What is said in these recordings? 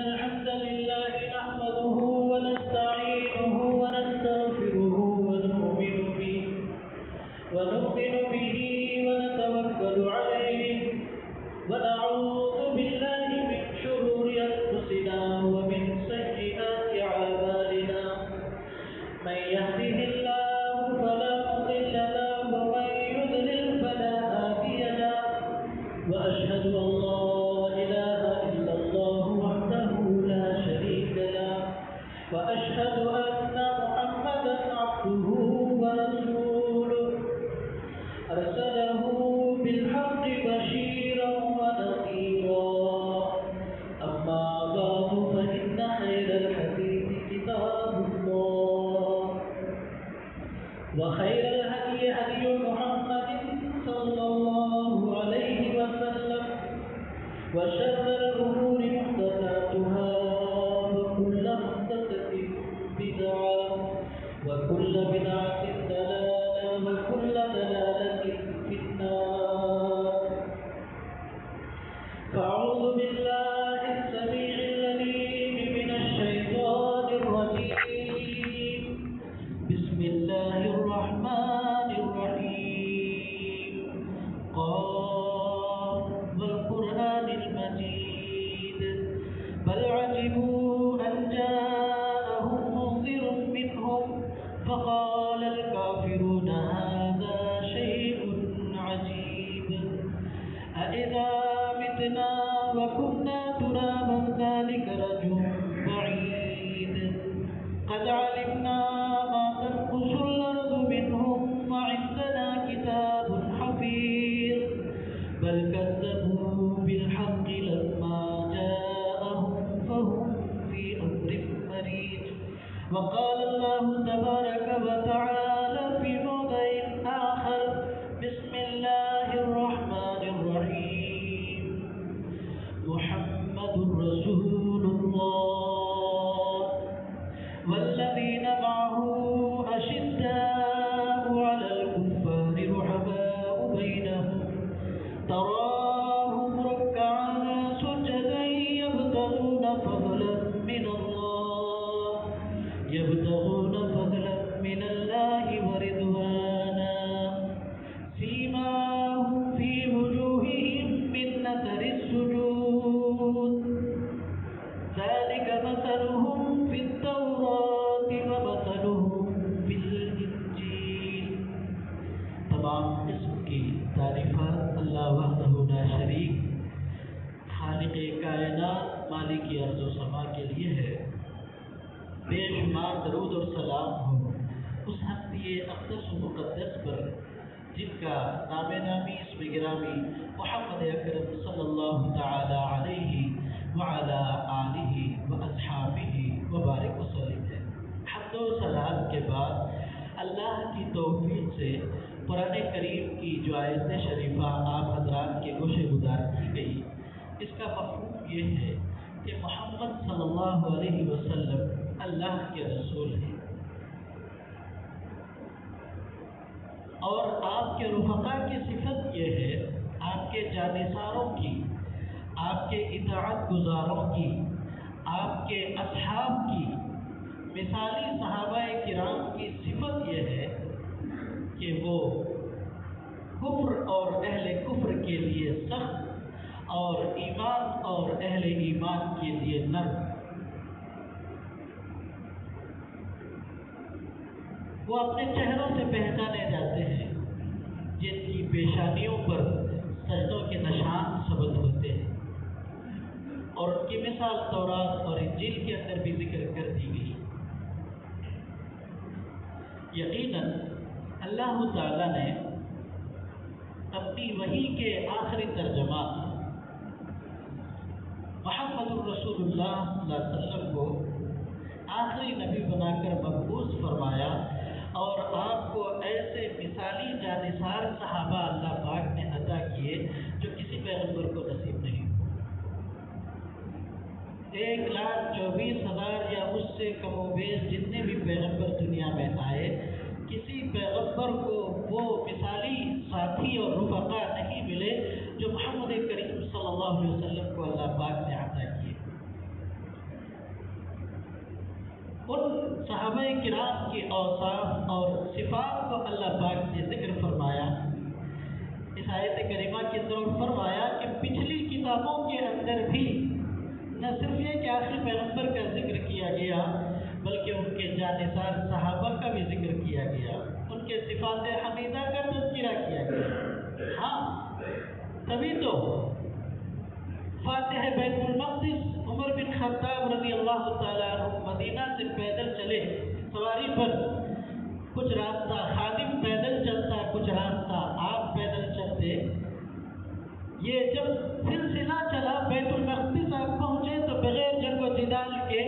الحمد لله نحمده ونستعينه ونستغفره ونؤمن به ونتوكل عليه ونعوذ بالله من شرور أنفسنا ومن سيئات أعمالنا من يهده الله فلا مضل له ومن يضلل فلا هادي له وأشهد أن لا إله إلا الله وحده لا شريك له وأشهد أن محمدا عبده ورسوله أرسله بالحق بشيرا ونذيرا أما بعد فإن خير الحديث كتاب الله وخير الهدي هدي محمد صلى الله عليه وسلم وشر الأمور محدثاتها وكل محدثة بدعة وكل بدعة ضلالة وكل ضلالة في النار فأعوذ بالله السميع العليم من الشيطان الرجيم بسم الله الرحمن الرحيم قاف والقرآن المجيد بل عجبوا أن جاءهم منذر منهم فقال الكافرون هذا شيء عجيب أإذا متنا وكنا ترابا ذلك رجل بعيد قد علمنا ما تنقص الأرض منهم وعندنا كتاب حفيظ بل كذبوا بالحق لما جاءهم فهم في أمر مريج وقال الله تبارك وتعالى في موضع آخر بسم الله الرحمن الرحيم محمد رسول الله والذين معه أشداء على الكفار رحماء بينهم تراهم ركعا سجدا يبتغون فضلا من الله ورضوانا سيماهم في وجوههم من أثر السجود ذلك مثلهم في التوراة ومثلهم في الإنجيل تمام قسم کی تعریفات اللہ وحدہ لا شریک خالق کائنات مالک ارض و سما کے لیے ہے. بے شمار درود اور سلام ہو اس ہستی اقدس و مقدس پر جن کا نام نامی اسم گرامی محمد اکرم صلی اللہ تعالی علیہ وعلی آلہ واصحابہ وبارک وسلم ہے. حمد و سلام کے بعد اللہ کی توفیق سے قرآن کریم کی جو آیت شریفہ آپ حضرات کے گوشے گزار کی گئی اس کا مفہوم یہ ہے کہ محمد صلی اللہ علیہ وسلم اللہ کے رسول ہیں اور آپ کے رفقا کی صفت یہ ہے آپ کے جانثاروں کی آپ کے اطاعت گزاروں کی آپ کے اصحاب کی مثالی صحابہ کرام کی صفت یہ ہے کہ وہ کفر اور اہل کفر کے لیے سخت اور ایمان اور اہل ایمان کے لیے نرم. وہ اپنے چہروں سے پہچانے جاتے ہیں جن کی پیشانیوں پر سجدوں کے نشان ثبت ہوتے ہیں اور ان کی مثال تورات اور انجیل کے اندر بھی ذکر کر دی گئی. یقیناً اللہ تعالیٰ نے اپنی وحی کے آخری ترجمہ محمد الرسول اللہ صلی اللہ علیہ وسلم کو آخری نبی بنا کر مبعوث فرمایا اور آپ کو ایسے مثالی جانثار صحابہ اللہ پاک نے عطا کیے جو کسی پیغمبر کو نصیب نہیں. 1,24,000 یا اس سے کم و بیش جتنے بھی پیغمبر دنیا میں آئے کسی پیغمبر کو وہ مثالی ساتھی اور رفقا نہیں ملے جو محمد کریم صلی اللہ علیہ وسلم کو اللہ پاک نے عطا کیے. ان صحابہ کرام کی اوصاف اور صفات کو اللہ پاک نے ذکر فرمایا۔ اس آیت کریمہ کے اندر فرمایا کہ پچھلی کتابوں کے اندر بھی نہ صرف یہ کہ آخری پیغمبر کا ذکر کیا گیا بلکہ ان کے جانثار صحابہ کا بھی ذکر کیا گیا، ان کے صفات حمیدہ کا تذکرہ کیا گیا۔ ہاں، تبھی تو فاتح بیت المقدس عمر بن خطاب رضی اللہ تعالیٰ عنہ مدینہ سے پیدل چلے سواری پر، کچھ راستہ خادم پیدل چلتا، کچھ راستہ آپ پیدل چلتے۔ یہ جب سلسلہ چلا بیت المقدس آپ پہنچے تو بغیر جنگ و جدال کے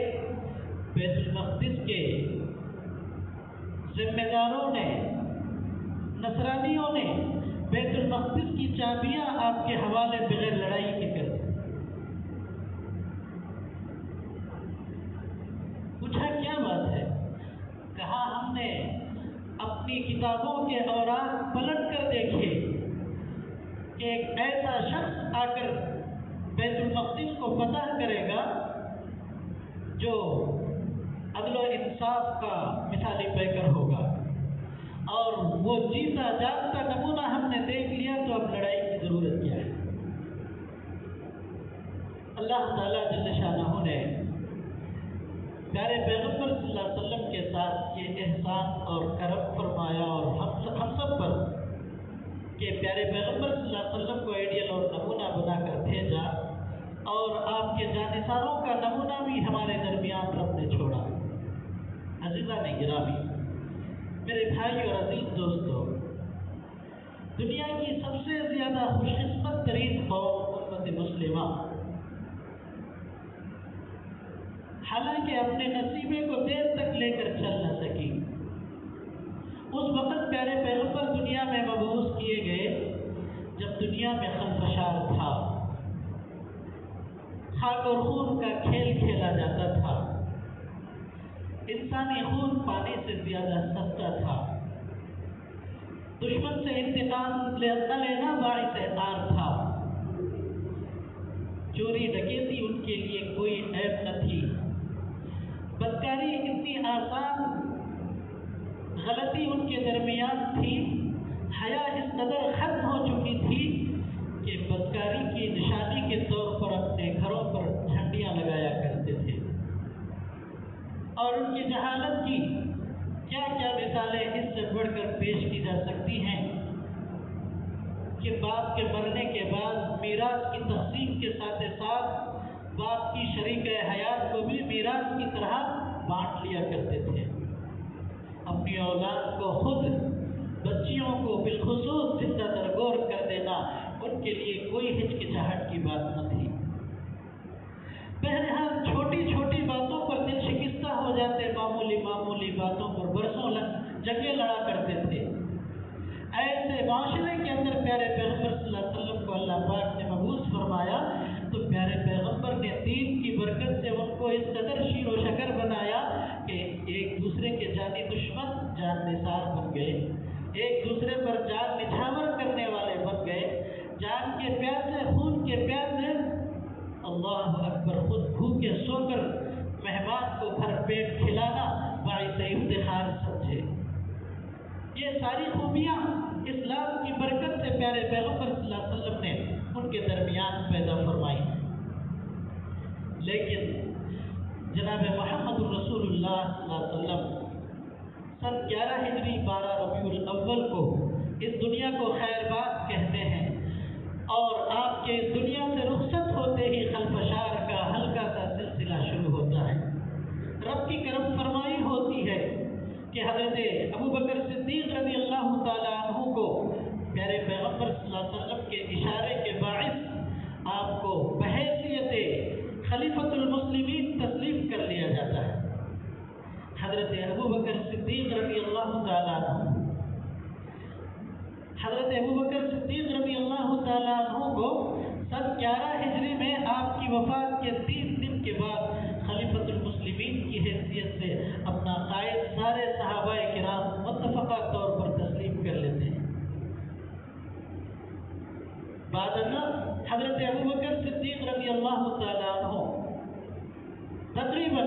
بیت المقدس کے ذمہ داروں نے، نصرانیوں نے بیت المقدس کی چابیاں آپ کے حوالے بغیر لڑائی کے کر دی۔ پوچھا کیا بات ہے؟ کہا ہم نے اپنی کتابوں کے اوراق پلٹ کر دیکھے کہ ایک ایسا شخص آ کر بیت المقدس کو فتح کرے گا جو عدل و انصاف کا مثالی پیکر ہوگا، اور وہ جیتا جاگتا نمونہ ہم نے دیکھ لیا، تو اب لڑائی کی ضرورت کیا ہے؟ اللہ تعالیٰ جل شانہ نے پیارے پیغمبر صلی اللہ علیہ وسلم کے ساتھ یہ احسان اور کرم فرمایا، اور ہم سب پر کہ پیارے پیغمبر صلی اللہ علیہ وسلم کو آئیڈیل اور نمونہ بنا کر بھیجا، اور آپ کے جانثاروں کا نمونہ بھی ہمارے درمیان رب نے چھوڑا۔ عزیزان گرامی، میرے بھائی اور عزیز دوستو، دنیا کی سب سے زیادہ خوش قسمت ترین قوم امت مسلمہ حالانکہ اپنے نصیبے کو دیر تک لے کر چل نہ سکی۔ اس وقت پیارے پیغمبر دنیا میں مبعوث کیے گئے جب دنیا میں خلفشار تھا، خاک اور خون کا کھیل کھیلا جاتا تھا، انسانی خون پانی سے زیادہ سستا تھا، دشمن سے انتقام نہ لینا باعث عار تھا، چوری ڈکیتی ان کے لیے کوئی عیب نہ تھی، بدکاری اتنی آسان غلطی ان کے درمیان تھی، حیا اس قدر ختم ہو چکی تھی کہ بدکاری کی نشانی کے طور پر اپنے گھروں پر جھنڈیاں لگایا کرتے تھے، اور ان کی جہالت کی کیا کیا مثالیں اس سے بڑھ کر پیش کی جا سکتی ہیں کہ باپ کے مرنے کے بعد میراث کی تقسیم کے ساتھ ساتھ باپ کی شریک حیات کو بھی میراث کی طرح بانٹ لیا کرتے تھے، اپنی اولاد کو خود، بچیوں کو بالخصوص زندہ درگور کر دینا ان کے لیے کوئی ہچکچاہٹ کی بات نہ تھی۔ بہرحال چھوٹی چھوٹی باتوں پر دل شکستہ ہو جاتے، معمولی باتوں پر برسوں جنگیں لڑا کرتے تھے۔ ایسے معاشرے کے اندر پیارے پیغمبر صلی اللہ علیہ وسلم کو اللہ پاک نے مبعوث فرمایا، تو پیارے پیغمبر نے دین کی برکت سے ان کو اس قدر شیر و شکر بنایا کہ ایک دوسرے کے جانی دشمن جان نثار بن گئے، ایک دوسرے پر جان نچھاور کرنے والے بن گئے، جان کے پیاسے، خون کے پیاسے، اللہ اکبر، خود بھوکے سو کر مہمان کو بھر پیٹ کھلانا باعث افتخار سمجھے۔ یہ ساری خوبیاں اسلام کی برکت سے پیارے پیغمبر صلی اللہ علیہ وسلم نے ان کے درمیان پیدا فرمائی۔ لیکن جناب محمد رسول اللہ صلی اللہ علیہ وسلم سن 11 ہجری 12 ربیع الاول کو اس دنیا کو خیر بات کہتے ہیں، اور آپ کے اس دنیا سے رخصت ہوتے ہی خلفشار کا ہلکا سا سلسلہ شروع ہوتا ہے۔ رب کی کرم فرمائی ہوتی ہے کہ حضرت ابوبکر صدیق رضی اللہ تعالیٰ عنہ کو پیارے پیغمبر صلی اللہ علیہ وسلم کے اشارے کے باعث آپ کو بحیثیت خلیفۃ المسلمین تسلیم کر لیا جاتا ہے۔ حضرت ابوبکر صدیق رضی اللہ تعالیٰ عنہ کو سن 11 ہجری میں آپ کی وفات کے 3 دن کے بعد خلیفۃ المسلمین کی حیثیت سے اپنا قائد سارے صحابہ کرام متفقہ طور پر تسلیم کر لیتے ہیں۔ بعد ازاں حضرت ابوبکر صدیق رضی اللہ تعالیٰ عنہ تقریباً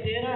13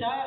4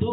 2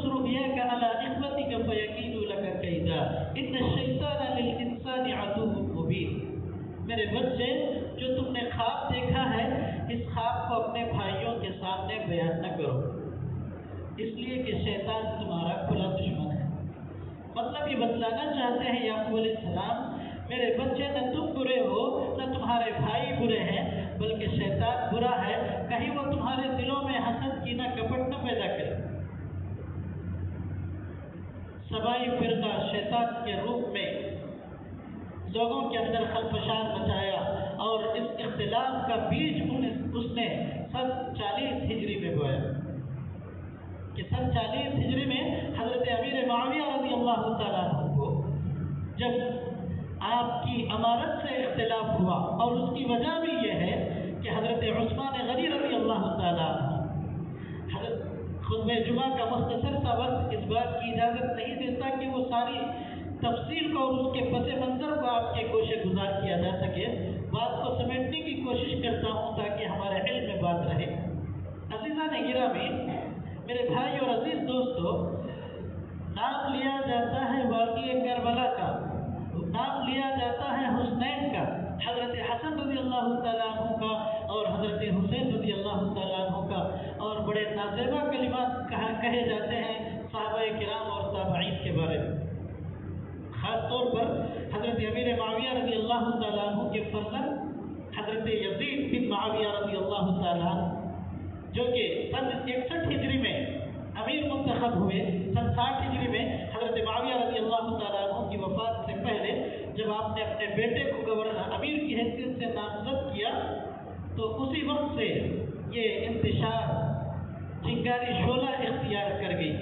تقصص رؤياك على إخوتك فيكيدوا لك كيدا إن الشيطان للإنسان عدو مبين. میرے بچے جو تم نے خواب دیکھا ہے اس خواب کو اپنے بھائیوں کے سامنے بیان نہ کرو، اس لیے کہ شیطان تمہارا کھلا دشمن ہے. مطلب یہ بتلانا چاہتے ہیں یعقوب علیہ السلام میرے بچے نہ تم برے ہو نہ تمہارے بھائی برے ہیں بلکہ شیطان برا ہے، کہیں وہ تمہارے دلوں میں حسد کینہ کپٹ نہ پیدا کرے. سبائی فرقہ شیطان کے روپ میں لوگوں کے اندر خلفشان مچایا اور اس اختلاف کا بیج اس نے 40 ہجری میں بویا کہ 40 ہجری میں حضرت امیر معاویہ رضی اللہ تعالیٰ عنہ کو جب آپ کی امارت سے اختلاف ہوا اور اس کی وجہ بھی یہ ہے کہ حضرت عثمان غنی رضی اللہ تعالیٰ عنہ خطبہ جمعہ کا مختصر سا وقت اس بات کی اجازت نہیں دیتا کہ وہ ساری تفصیل کو اور اس کے پس منظر کو آپ کے گوشے گزار کیا جا سکے. بات کو سمیٹنے کی کوشش کرتا ہوں تاکہ ہمارے علم میں بات رہے. عزیزان گرامی، میرے بھائی اور عزیز دوستو، نام لیا جاتا ہے واقعہ کربلا کا، نام لیا جاتا ہے حسنین کا، حضرت حسن رضی اللہ تعالیٰ عنہ کا اور حضرت حسین رضی اللہ تعالیٰ عنہ کا، اور بڑے نازیبہ کلمات کہے جاتے ہیں صحابہ کرام اور تابعین کے بارے میں. خاص طور پر حضرت امیر معاویہ رضی اللہ تعالیٰ عنہ کے فرزند حضرت یزید بن معاویہ رضی اللہ تعالیٰ عنہ جو کہ سن 61 ہجری میں امیر منتخب ہوئے، سن 60 ہجری میں حضرت معاویہ رضی اللہ تعالیٰ عنہ کی وفات سے پہلے جب آپ نے اپنے بیٹے کو امیر کی حیثیت سے نامزد کیا تو اسی وقت سے یہ انتشار چنگاری شعلہ اختیار کر گئی.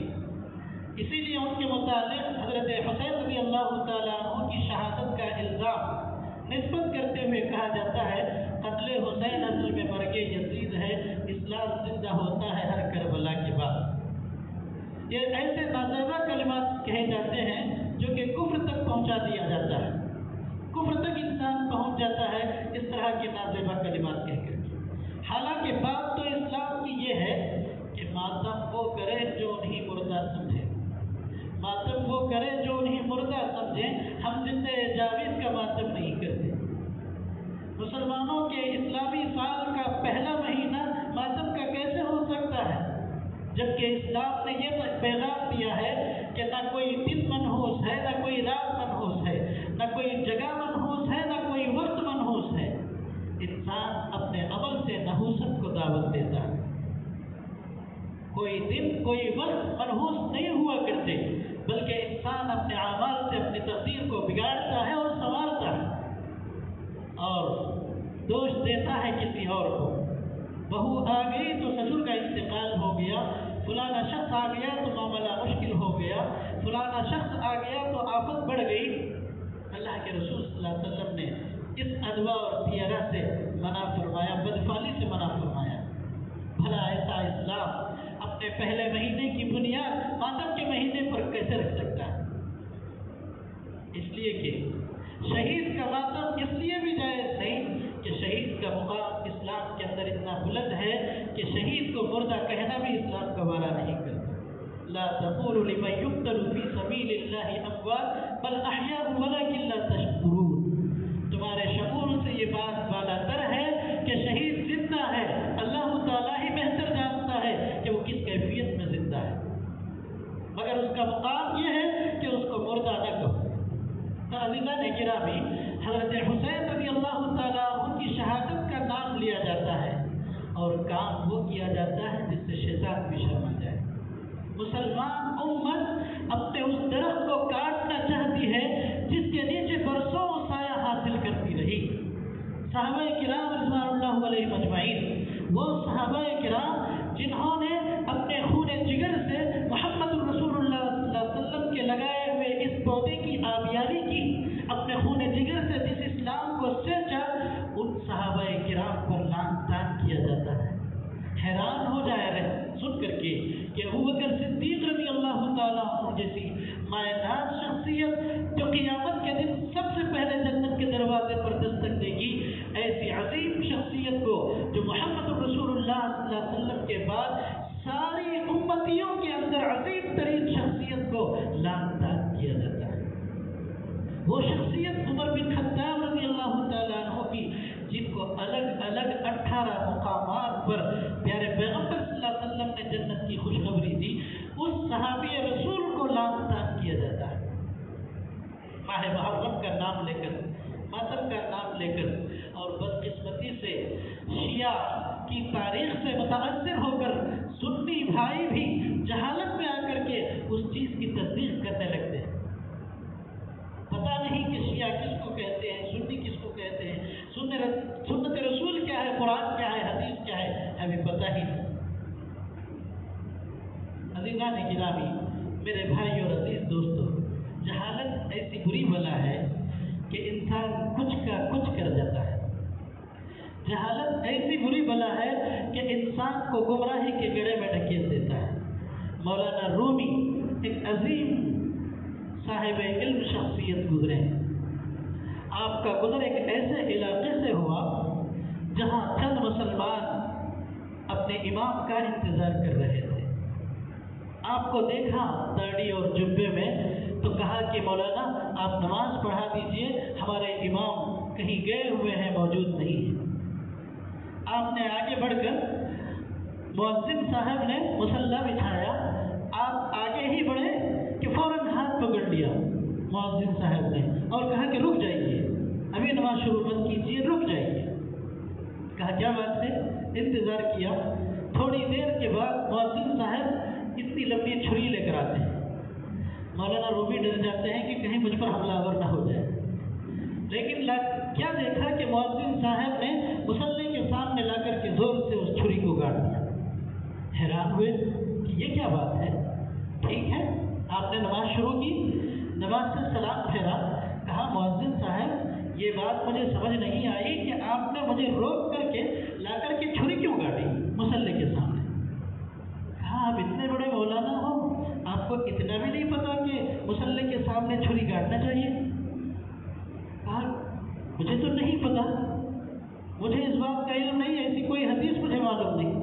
اسی لیے ان کے متعلق حضرت حسین رضی اللہ تعالیٰ عنہ کی شہادت کا الزام نسبت کرتے ہوئے کہا جاتا ہے قتل حسین اصل میں مرگ یزید ہے، اسلام زندہ ہوتا ہے ہر کربلا کے بعد. یہ ایسے نازیبہ کلمات کہے جاتے ہیں جو کہ کفر تک پہنچا دیا جاتا ہے، کفر تک انسان پہنچ جاتا ہے اس طرح کے نازیبہ کلمات کہہ کر. حالانکہ بات تو اسلام کی یہ ہے کہ ماتم وہ کرے جو انہیں مردہ سمجھے، ماتم وہ کرے جو انہیں مردہ سمجھے. ہم زندہ جاوید کا ماتم نہیں کرتے. مسلمانوں کے اسلامی سال کا پہلا مہینہ ماتم کا کیسے ہو سکتا ہے جبکہ اسلام نے یہ پیغام دیا ہے کہ نہ کوئی دن منحوس ہے، نہ کوئی رات منحوس ہے، نہ کوئی جگہ منحوس ہے، نہ کوئی وقت منحوس ہے. انسان اپنے عمل سے نحوست کو دعوت دیتا ہے. کوئی دن کوئی وقت منحوس نہیں ہوا کرتے بلکہ انسان اپنے اعمال سے اپنی تقدیر کو بگاڑتا ہے اور سنوارتا ہے اور دوش دیتا ہے کسی اور کو. بہو آ گئی تو سسر کا انتقال ہو گیا، فلانا شخص آ گیا تو معاملہ مشکل ہو گیا، فلانا شخص آ گیا تو آفت بڑھ گئی. اللہ کے رسول صلی اللہ علیہ وسلم نے اس ادوا اور تیرہ سے منع فرمایا، بدفعلی سے منع فرمایا. بھلا ایسا اسلام اپنے پہلے مہینے کی بنیاد ماتم کے مہینے پر کیسے رکھ سکتا ہے؟ اس لیے کہ شہید کا ماتم اس لیے بھی جائز نہیں کہ شہید کا مقام اسلام کے اندر اتنا بلند ہے کہ شہید کو مردہ کہنا بھی اسلام کا وارا نہیں کرتا. لا تقولوا لمن يقتل في سبيل الله اموات بل احياء ولكن لا تشعرون. تمہارے شعور سے یہ بات بالا تر ہے کہ شہید زندہ ہے، اللہ تعالیٰ ہی بہتر جانتا ہے کہ وہ کس کیفیت میں زندہ ہے، مگر اس کا مقام یہ ہے کہ اس کو مردہ نہ کہو. عزیزان گرامی، حضرت حسین رضی اللہ تعالیٰ عنہ کی شہادت کا نام لیا جاتا ہے اور کام وہ کیا جاتا ہے جس سے شیطان بھی شرما جائے. مسلمان امت اپنے اس درخت کو کاٹنا چاہتی ہے جس کے نیچے برسوں سایہ حاصل کرتی رہی. صحابہ کرام رضوان اللہ علیہ مجمعین، وہ صحابہ کرام جنہوں نے اپنے خون جگر سے محمد رسول اللہ صلی اللہ علیہ وسلم کے لگائے ہوئے اس پودے کی آبیاری کی، اپنے خون جگر سے جس اسلام کو سینچا، ان صحابہ کرام پر لعن طعن کیا جاتا ہے. حیران ہو جائے رہے سن کر کے کہ ابوبکر صدیق رضی اللہ تعالیٰ عنہ جیسی مائناز شخصیت جو قیامت کے دن سب سے پہلے جنت کے دروازے پر دستک دے گی، ایسی عظیم شخصیت کو جو محمد رسول اللہ صلی اللہ علیہ وسلم کے بعد ساری امتیوں کے اندر عظیم ترین شخصیت کو لعن طاق کیا جاتا ہے۔ وہ شخصیت عمر بن خطاب رضی اللہ تعالیٰ عنہ کی، جن کو الگ الگ 18 مقامات پر پیارے پیغمبر صلی اللہ علیہ وسلم نے جنت کی خوشخبری دی، اس صحابی رسول کو لعن طاق کیا جاتا ہے۔ ماہ محرم کا نام لے کر، ماتم کا نام لے کر، اور بدقسمتی سے شیعہ کی تاریخ سے متاثر ہو کر سنی بھائی بھی جہالت میں آ کر کے اس چیز کی تصدیق کرنے لگتے ہیں۔ پتہ نہیں کہ شیعہ کس کو کہتے ہیں، سنی کس کو کہتے ہیں، سنت رسول کیا ہے، قرآن کیا ہے، حدیث کیا ہے، ہمیں پتہ ہی نہیں۔ عزیزان گرامی، میرے بھائی اور عزیز دوستو، جہالت ایسی بری بلا ہے کہ انسان کچھ کا کچھ کر جاتا ہے۔ جہالت ایسی بری بلا ہے کہ انسان کو گمراہی کے گڑھے میں ڈھکیل دیتا ہے۔ مولانا رومی ایک عظیم صاحب علم شخصیت گزرے۔ آپ کا گزر ایک ایسے علاقے سے ہوا جہاں چند مسلمان اپنے امام کا انتظار کر رہے تھے۔ آپ کو دیکھا داڑھی اور جبے میں، تو کہا کہ مولانا آپ نماز پڑھا دیجئے، ہمارے امام کہیں گئے ہوئے ہیں، موجود نہیں ہیں۔ آپ نے آگے بڑھ کر، مؤذن صاحب نے مصلی بچھایا، آپ آگے ہی بڑھے کہ فوراً ہاتھ پکڑ لیا مؤذن صاحب نے اور کہا کہ رک جائیے، ابھی نماز شروع مت کیجیے، رک جائیے۔ کہا کیا بات ہے؟ انتظار کیا۔ تھوڑی دیر کے بعد مؤذن صاحب اتنی لمبی چھری لے کر آتے ہیں۔ مولانا رومی ڈر جاتے ہیں کہ کہیں مجھ پر حملہ آور نہ ہو جائے، لیکن کیا دیکھا کہ مؤذن صاحب نے مصلی کے سامنے لا کر کے زور سے اس چھری کو گاڑ دیا۔ حیران ہوئے کہ یہ کیا بات ہے؟ ٹھیک ہے، آپ نے نماز شروع کی، نماز سے سلام پھیرا، کہا مؤذن صاحب یہ بات مجھے سمجھ نہیں آئی کہ آپ نے مجھے روک کر کے لا کر کے چھری کیوں گاڑی مصلی کے سامنے؟ کہا آپ اتنے بڑے مولانا ہو، آپ کو اتنا بھی نہیں پتا کہ مصلی کے سامنے چھری گاڑنا چاہیے؟ کہا مجھے تو نہیں پتا، مجھے اس بات کا علم نہیں، ایسی کوئی حدیث مجھے معلوم نہیں۔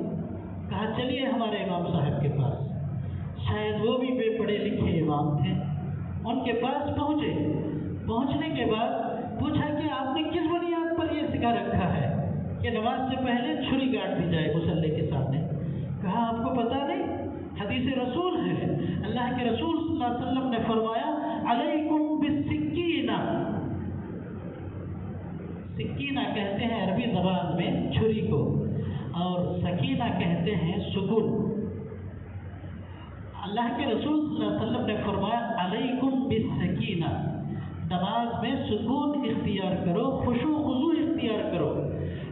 کہا چلیے ہمارے امام صاحب کے پاس، شاید وہ بھی بے پڑھے لکھے امام تھے۔ ان کے پاس پہنچے، پہنچنے کے بعد پوچھا کہ آپ نے کس بنیاد پر یہ سکھا رکھا ہے کہ نماز سے پہلے چھری گاڑ دی جائے مصلی کے سامنے؟ کہا آپ کو پتا نہیں، حدیث رسول ہے، اللہ کے رسول صلی اللہ علیہ وسلم نے فرمایا علیکم بالسکینہ۔ سکینہ کہتے ہیں عربی زبان میں چھری کو، اور سکینہ کہتے ہیں سکون۔ اللہ کے رسول صلی اللہ علیہ وسلم نے فرمایا علیکم بالسکینہ، نماز میں سکون اختیار کرو، خشوع و خضوع اختیار کرو۔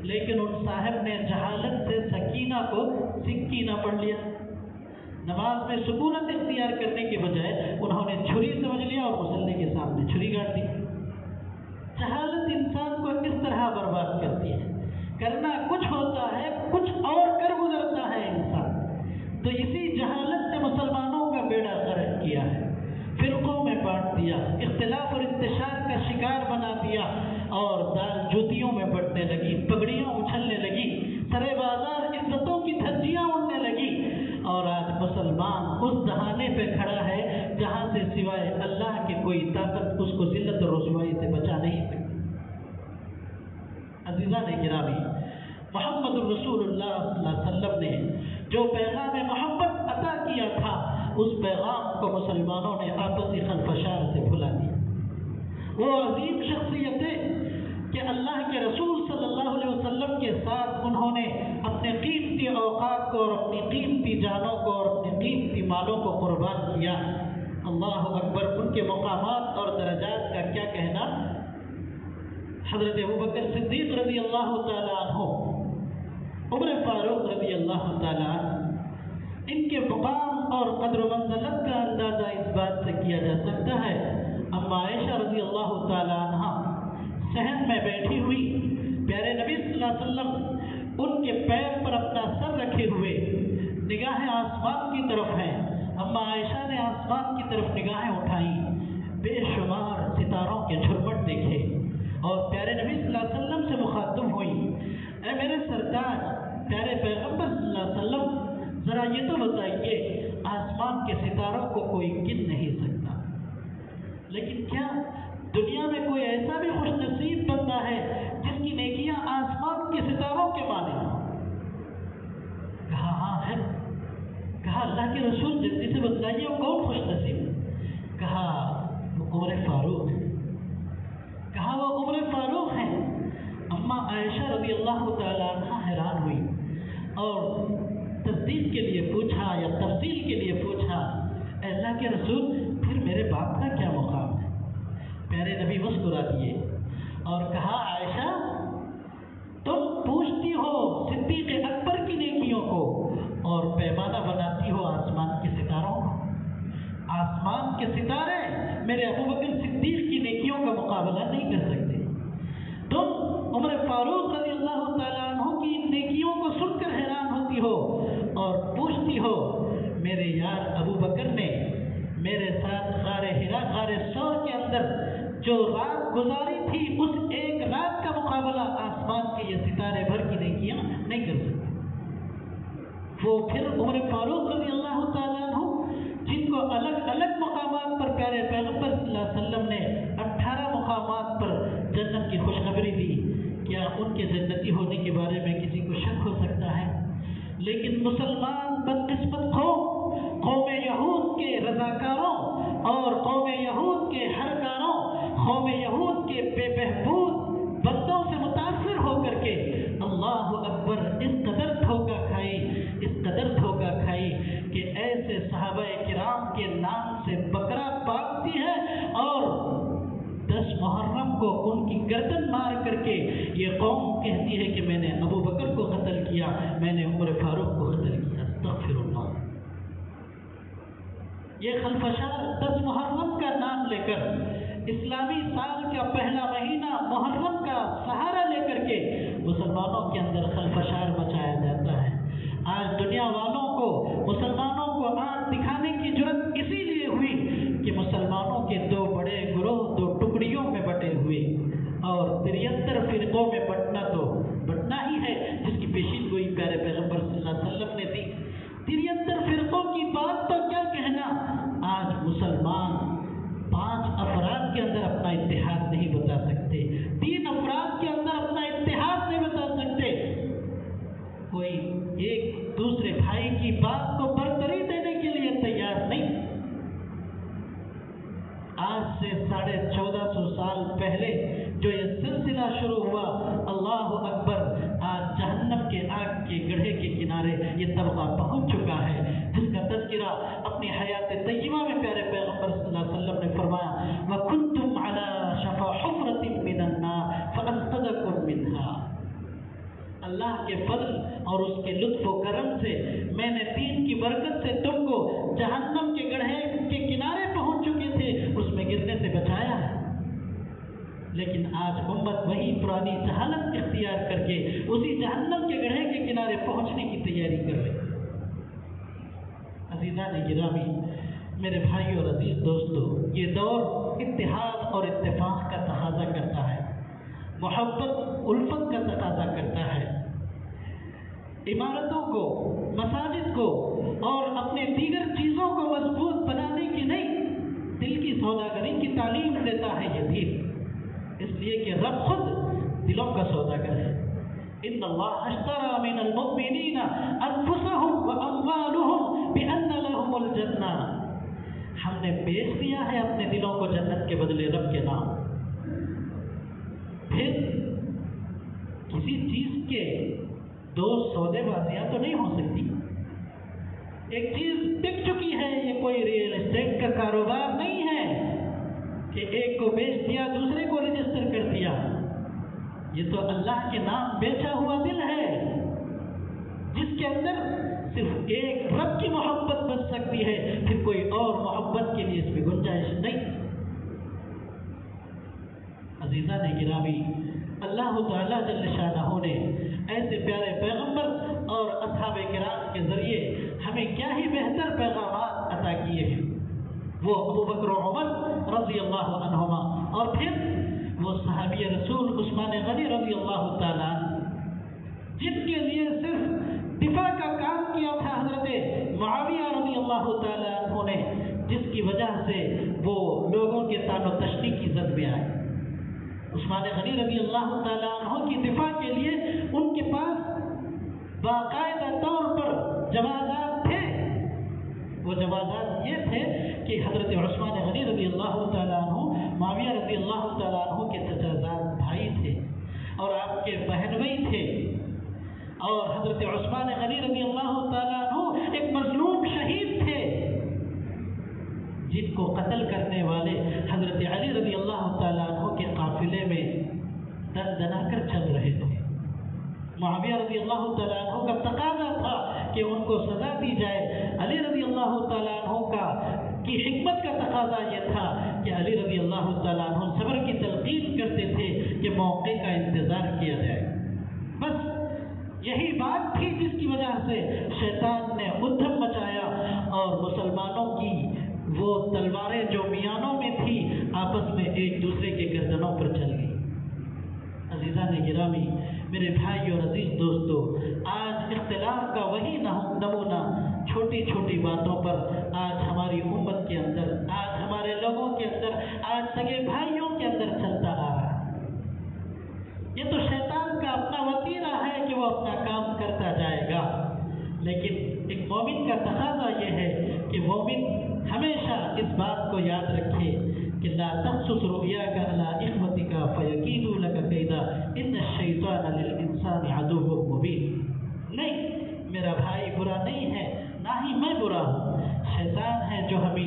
لیکن ان صاحب نے جہالت سے سکینہ کو سکینہ پڑھ لیا۔ نماز میں سکونت اختیار کرنے کے بجائے انہوں نے چھری سمجھ لیا اور مصلی کے سامنے چھری گاڑ دی۔ جہالت انسان کو اس طرح برباد کرتی ہے، کرنا کچھ ہوتا ہے، کچھ اور کر گزرتا ہے انسان۔ تو اسی جہالت نے مسلمانوں کا بیڑا غرق کیا ہے، فرقوں میں بانٹ دیا، اختلاف اور انتشار کا شکار بنا دیا، اور دال جوتیوں میں بٹنے لگی، پگڑیاں اچھلنے لگی، سرے بازار عزتوں کی دھجیاں اڑنے لگی، اور آج مسلمان اس دہانے پہ کھڑا ہے جہاں سے سوائے اللہ کی کوئی طاقت اس کو ذلت اور رسوائی سے بچا نہیں سکتی۔ عزیزان گرامی، محمد الرسول اللہ صلی اللہ علیہ وسلم نے جو پیغام محبت عطا کیا تھا، اس پیغام کو مسلمانوں نے آپسی خلفشار سے بھلا دیا۔ وہ عظیم شخصیتیں کہ اللہ کے رسول صلی اللہ علیہ وسلم کے ساتھ انہوں نے اپنے قیمتی اوقات کو اور اپنی قیمتی جانوں کو اور اپنے قیمتی مالوں کو قربان کیا۔ اللہ اکبر، ان کے مقامات اور درجات کا کیا کہنا۔ حضرت ابوبکر صدیق رضی اللہ تعالیٰ عنہ، عمر فاروق رضی اللہ تعالیٰ عنہ، ان کے مقام اور قدر و منزلت کا اندازہ اس بات سے کیا جا سکتا ہے۔ اما عائشہ رضی اللہ تعالیٰ عنہ صحن میں بیٹھی ہوئی، پیارے نبی صلی اللہ علیہ وسلم ان کے پیر پر اپنا سر رکھے ہوئے نگاہیں آسمان کی طرف ہیں۔ اما عائشہ نے آسمان کی طرف نگاہیں اٹھائیں، بے شمار ستاروں کے جھرمٹ دیکھے، اور پیارے نبی صلی اللہ علیہ وسلم سے مخاطب ہوئی، اے میرے سرتاج، پیارے پیغمبر صلی اللہ علیہ وسلم، ذرا یہ تو بتائیے، آسمان کے ستاروں کو کوئی گن نہیں سکتا، لیکن کیا دنیا میں کوئی ایسا بھی خوش نصیب بندہ ہے جس کی نیکیاں آسمان کے ستاروں کے مانند ہوں؟ کہا ہاں ہے۔ کہا اللہ کے رسول جلدی سے بتلائیے وہ کون خوش نصیب؟ کہا وہ عمر فاروق ہے۔ کہا وہ عمر فاروق ہے۔ اما عائشہ رضی اللہ تعالیٰ عنہ حیران ہوئی اور تصدیق کے لیے پوچھا یا تفصیل کے لیے پوچھا، اے اللہ کے رسول پھر میرے باپ کا کیا مقام ہے؟ پیارے نبی مسکرا دیے اور کہا عائشہ تم پوچھتی ہو صدیق اکبر کی نیکیوں کو اور پیمانہ بناتی ہو آسمان کے ستاروں کو۔ آسمان کے ستارے میرے ابو بکر صدیق کی نیکیوں کا مقابلہ نہیں کر سکتے۔ تم عمر فاروق رضی اللہ تعالیٰ عنہ کی نیکیوں کو سن کر حیران ہوتی ہو اور پوچھتی ہو میرے یار ابو بکر نے میرے ساتھ غار حرا غار ثور کے اندر جو رات گزاری تھی اس ایک رات کا مقابلہ آسمان کے یہ ستارے بھر کی نیکیاں نہیں کر سکتے۔ وہ پھر عمر فاروق رضی اللہ تعالیٰ عنہ جن کو الگ الگ مقامات پر پیارے پیغمبر صلی اللہ علیہ وسلم نے 18 مقامات پر جنت کی خوشخبری دی، کیا ان کے جنتی ہونے کے بارے میں کسی کو شک ہو سکتا ہے؟ لیکن مسلمان بدقسمت قوم یہود کے رضاکاروں اور قوم یہود کے ہرکاروں، قوم یہود کے بے بہبود بندوں سے متاثر ہو کر کے اللہ اکبر اس قدر دھوکہ کھائی کہ ایسے صحابہ کرام کے نام سے بکرا پاکتی ہے اور 10 محرم کو ان کی گردن مار کر کے یہ قوم کہتی ہے کہ میں نے ابو بکر کو قتل کیا، میں نے عمر فاروق کو قتل کیا۔ استغفر اللہ۔ یہ خلفشار 10 محرم کا نام لے کر اسلامی سال کا پہلا مہینہ محرم کا سہارا لے کر کے مسلمانوں کے اندر خلفشار مچایا جاتا ہے۔ آج دنیا والوں کو مسلمانوں کو آنکھ دکھانے کی جرت اسی لیے ہوئی کہ مسلمانوں کے 2 بڑے گروہ 2 ٹکڑیوں میں بٹے ہوئے اور 73 فرقوں میں بٹنا ہی ہے، جس کی پیشین گوئی پیارے پیغمبر صلی اللہ علیہ وسلم نے دی۔ 73 فرقوں کی بات تو کیا کہنا، آج مسلمان 5 افراد کے اندر اپنا اتحاد نہیں بتا سکتے، 3 افراد کے اندر اپنا اتحاد نہیں بتا سکتے، کوئی ایک دوسرے بھائی کی بات کو برتری دینے کے لیے تیار نہیں۔ آج سے 1450 سال پہلے جو یہ سلسلہ شروع ہوا، اللہ اکبر، آج جہنم کے آگ کے گڑھے کے کنارے یہ طبقہ پہنچ چکا ہے، جس کا تذکرہ اپنی حیات طیبہ میں پیارے پیغمبر صلی اللہ علیہ وسلم نے فرمایا وَكُنْتُمْ عَلَى شَفَا حُفْرَةٍ مِّنَ النَّارِ فَأَنْقَذَكُم مِّنْهَا۔ اللہ کے فضل اور اس کے لطف و کرم سے میں نے دین کی برکت سے تم کو جہنم کے گڑھے کے کنارے پہنچ چکے تھے اس میں گرنے سے بچایا ہے۔ لیکن آج امت وہی پرانی جہالت اختیار کر کے اسی جہنم کے گڑھے کے کنارے پہنچنے کی تیاری کر رہی۔ عزیزان گرامی، میرے بھائی اور عزیز دوستو، یہ دور اتحاد اور اتفاق کا تقاضا کرتا ہے، محبت الفت کا تقاضا کرتا ہے۔ عمارتوں کو، مساجد کو اور اپنے دیگر چیزوں کو مضبوط بنانے کی نہیں، دل کی سوداگری کی تعلیم دیتا ہے یہ دین، اس لیے کہ رب خود دلوں کا سوداگر ہے۔ ان اللہ اشتری من المؤمنین انفسهم واموالهم بان لهم الجنہ، ہم نے بیچ دیا ہے اپنے دلوں کو جنت کے بدلے رب کے نام۔ پھر کسی چیز کے 2 سودے بازیاں تو نہیں ہو سکتی۔ ایک چیز بک چکی ہے، یہ کوئی ریئل اسٹیٹ کا کاروبار نہیں ہے کہ ایک کو بیچ دیا دوسرے کو رجسٹر کر دیا، یہ تو اللہ کے نام بیچا ہوا دل ہے جس کے اندر صرف ایک رب کی محبت بچ سکتی ہے، پھر کوئی اور محبت کے لیے اس میں گنجائش نہیں۔ عزیزان گرامی، اللہ تعالیٰ جل شانہ نے ایسے پیارے پیغمبر اور اصحاب کرام کے ذریعے ہمیں کیا ہی بہتر پیغامات عطا کیے ہیں۔ وہ ابو بکر و عمر رضی اللہ عنہما اور پھر وہ صحابی رسول عثمان غنی رضی اللہ تعالیٰ جن کے لیے صرف دفاع کا کام کیا تھا حضرت معاویہ رضی اللہ تعالیٰ عنہ نے، جس کی وجہ سے وہ لوگوں کے تان و تشنی کی زد میں آئے۔ عثمان غنی رضی اللہ تعالیٰ عنہ کی دفاع کے لیے ان کے پاس باقاعدہ طور پر جوازات تھے۔ وہ جوازات یہ تھے کہ حضرت عثمان غنی رضی اللہ تعالیٰ عنہ معاویہ رضی اللہ تعالیٰ عنہ کے چچازاد بھائی تھے اور آپ کے بہن بھائی تھے، اور حضرت عثمان غنی رضی اللہ تعالیٰ عنہ ایک مظلوم شہید تھے جن کو قتل کرنے والے حضرت علی رضی اللہ تعالیٰ عنہ کے قافلے میں دن دنا کر چل رہے تھے۔ معاویہ رضی اللہ تعالیٰ عنہ کا تقاضا تھا کہ ان کو سزا دی جائے۔ علی رضی اللہ تعالیٰ عنہ کی حکمت کا تقاضا یہ تھا کہ علی رضی اللہ تعالیٰ عنہ صبر کی تلقین کرتے تھے کہ موقع کا انتظار کیا جائے۔ بس یہی بات تھی جس کی وجہ سے شیطان نے ادھم مچایا اور مسلمانوں کی وہ تلواریں جو میانوں میں تھی آپس میں ایک دوسرے کے گردنوں پر چل گئی۔ عزیزان گرامی، میرے بھائی اور عزیز دوستو، آج اختلاف کا وہی نمونہ چھوٹی چھوٹی باتوں پر آج ہماری امت کے اندر، آج ہمارے لوگوں کے اندر، آج سگے بھائیوں کے اندر چلتا آ رہا ہے۔ یہ تو شیطان کا اپنا وسیلہ ہے کہ وہ اپنا کام کرتا جائے گا، لیکن ایک مومن کا تقاضا یہ ہے کہ مومن ہمیشہ اس بات کو یاد رکھے کہ لا تقصص رؤیاک علی اخوتک فیکیدوا لک کیدا ان الشیطان للانسان عدو مبین۔ نہیں، میرا بھائی برا نہیں ہے، نہ ہی میں برا ہوں، شیطان ہے جو ہمیں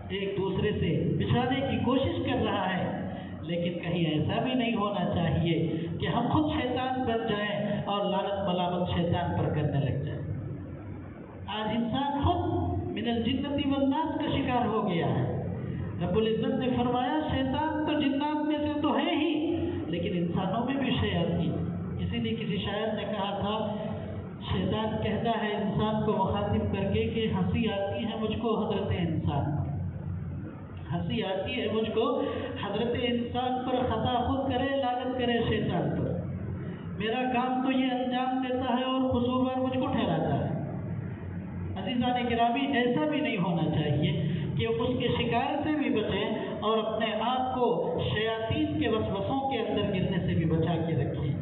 ایک دوسرے سے بچھانے کی کوشش کر رہا ہے، لیکن کہیں ایسا بھی نہیں ہونا چاہیے کہ ہم خود شیطان بن جائیں اور لعنت ملامت شیطان پر کرنے لگ جائیں۔ آج انسان خود من الجنتی والناس کا شکار ہو گیا ہے۔ رب العزت نے فرمایا شیطان تو جنات میں سے تو ہے ہی، لیکن انسانوں میں بھی شیاطین۔ اسی لیے کسی شاعر نے کہا تھا، شیطان کہتا ہے انسان کو مخاطب کر کے کہ ہنسی آتی ہے مجھ کو حضرت انسان پر، ہنسی آتی ہے مجھ کو حضرت انسان پر، خطا خود کرے لعنت کرے شیطان پر، میرا کام تو یہ انجام دیتا ہے اور قصوروار مجھ کو ٹھہراتا ہے۔ عزیزان گرامی، ایسا بھی نہیں ہونا چاہیے کہ اس کے شکار سے بھی بچیں اور اپنے آپ کو شیاطین کے وسوسوں کے اندر گرنے سے بھی بچا کے رکھیں۔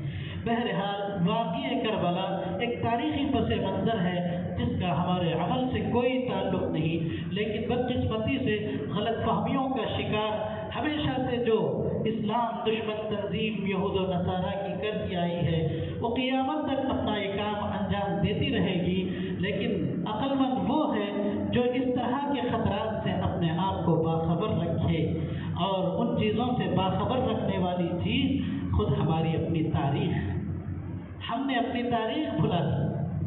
بہرحال واقعہ کربلا ایک تاریخی پس منظر ہے جس کا ہمارے عمل سے کوئی تعلق نہیں، لیکن بدقسمتی سے غلط فہمیوں کا شکار ہمیشہ سے جو اسلام دشمن تنظیم یہود و نصارہ کی کرتی آئی ہے، وہ قیامت تک اپنا یہ کام انجام دیتی رہے گی، لیکن عقل مند وہ ہے جو اس طرح کے خطرات سے اپنے آپ کو باخبر رکھے، اور ان چیزوں سے باخبر رکھنے والی چیز خود ہماری اپنی تاریخ۔ ہم نے اپنی تاریخ بھلا دی،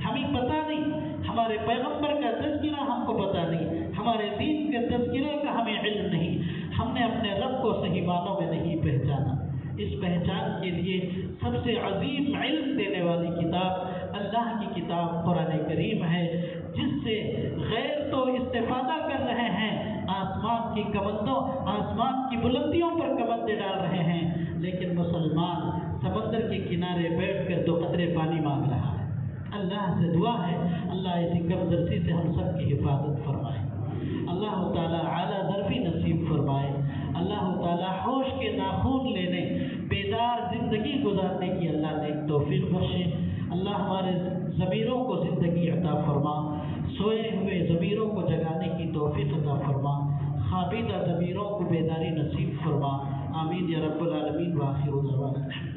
ہمیں پتہ نہیں، ہمارے پیغمبر کا تذکرہ ہم کو پتہ نہیں، ہمارے دین کے تذکرے کا ہمیں علم نہیں، ہم نے اپنے رب کو صحیح معنوں میں نہیں پہچانا۔ اس پہچان کے لیے سب سے عظیم علم دینے والی کتاب اللہ کی کتاب قرآن کریم ہے، جس سے غیر تو استفادہ کر رہے ہیں، آسمان کی کمندوں، آسمان کی بلندیوں پر کمندیں ڈال رہے ہیں، لیکن مسلمان سمندر کے کنارے بیٹھ کر 2 قطرے پانی مانگ رہا ہے۔ اللہ سے دعا ہے اللہ ایسی کمزرسی سے ہم سب کی حفاظت فرمائے، اللہ تعالیٰ اعلیٰ ظرفی نصیب فرمائے، اللہ تعالیٰ ہوش کے ناخون لینے، بیدار زندگی گزارنے کی اللہ نے توفیق بخشے۔ اللہ ہمارے ضمیروں کو زندگی عطا فرما، سوئے ہوئے ضمیروں کو جگانے کی توفیق عطا فرما، خوابیدہ ضمیروں کو بیداری نصیب فرما، آمین یا رب العالمین، وآخر دعوانا۔